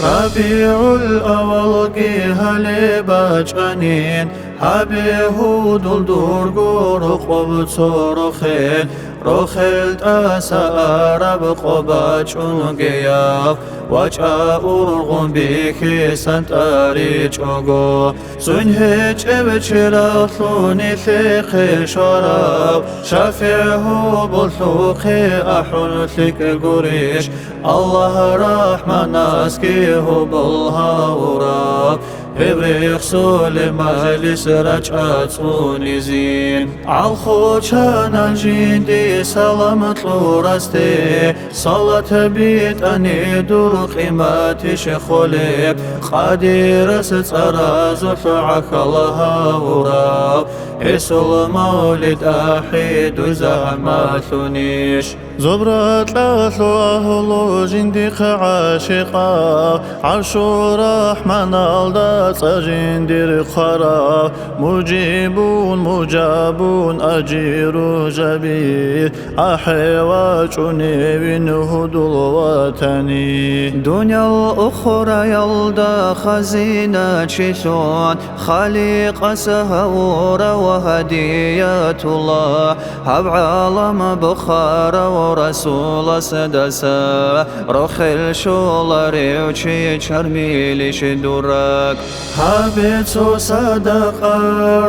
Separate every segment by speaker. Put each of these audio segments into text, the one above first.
Speaker 1: ربيع الأول هلي باجانين حبيه دلدور قرق بتصرخين روخلت أسارب قباچون گیاف وجا أرغم بيكي سنت أريجوغو سنهج ابتشرطلوني ثيقي شراب شافعه بلثوقي أحلثك قريش الله رحمن أسكيه بالهوراب هبريخ سولي مجلس رجعت سونيزين عالخوشان الجيندي سلامت لورستي صلاة بيت أني دور قيماتي شخولي قادر سترى زفعك الله وراب اسو المولد أحيد زعماتنيش زبرت لأثلو أهلو جندق عاشقا عرشو رحمن الدات جندر خرا مجيبون مجابون أجير جبير أحواجني بنهد الوطني دنيا الأخرى يلدا خزينة شيشون خالق سهور وهدية الله هب عالم بخار ورسول سدسا رخل شولاري وشي شرميلش دورك حبيتو صدق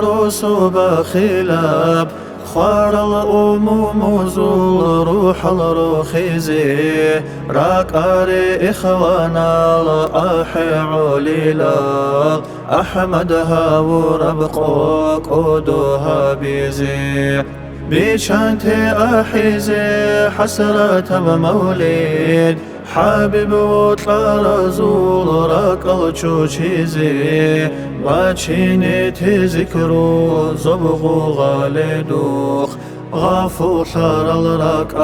Speaker 1: رسو بخلاب خوار الأموم زول روح الروخيزي راك أري إخوانا الأحي عليلا أحمدها وربقوك أدوها بيزي بشانتي أحيزي حسرة بمولد حبيب وطلع رزول راك الچوچيزي باشيني تذكرو زبغو غالدوخ غافو ثار الراك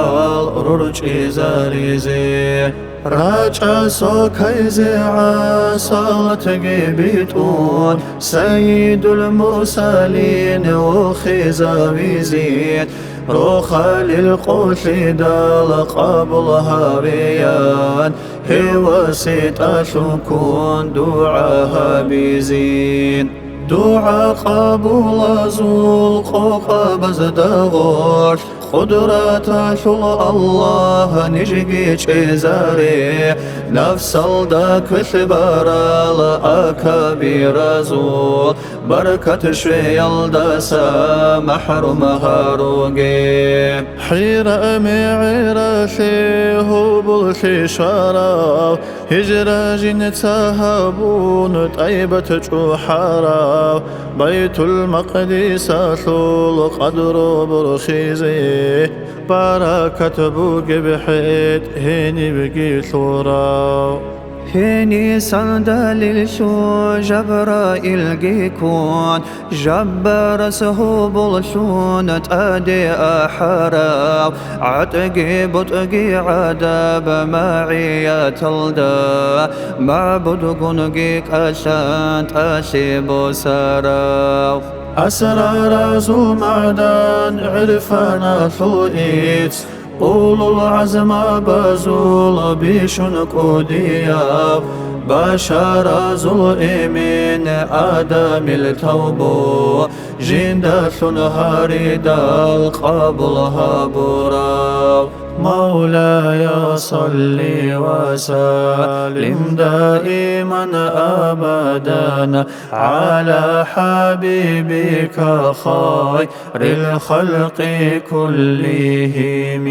Speaker 1: الرجي زاريزي راجع سوكيزي عصالة جيبيتون سيد المرسلين وخزاويزين روخا للقتل دال قبلها بيان هو سيت أشكون دعاها بيزين دعا قبول زول قبز دغوش قدرة شل الله نجيج إزاري نفس الدك ثبار الأكبر زول بركة شيال دسا محروم هاروغي حيرة معيرة فيه بلخي شرا هجرة جن تهبون طيبة جوحرا بيت المقدس ثول قدر برخيزي بركة بوق بحيد هيني بقي ثورا هيني سندل شو جبرائيل جيكون جبر سهوب الشون تأدي أحرا عتقي بطقي عذاب معي تلدا معبد قنقيك أشان تأشيب سارا أسرار زو معدن عرفنا ثوئيت قولوا العزم بزول بيشن كودياب بشار زول من آدم التوبو جندث هاردا قبلها براب مولاي صل وسلم دائما أبدا على حبيبك خير الخلق كلهم.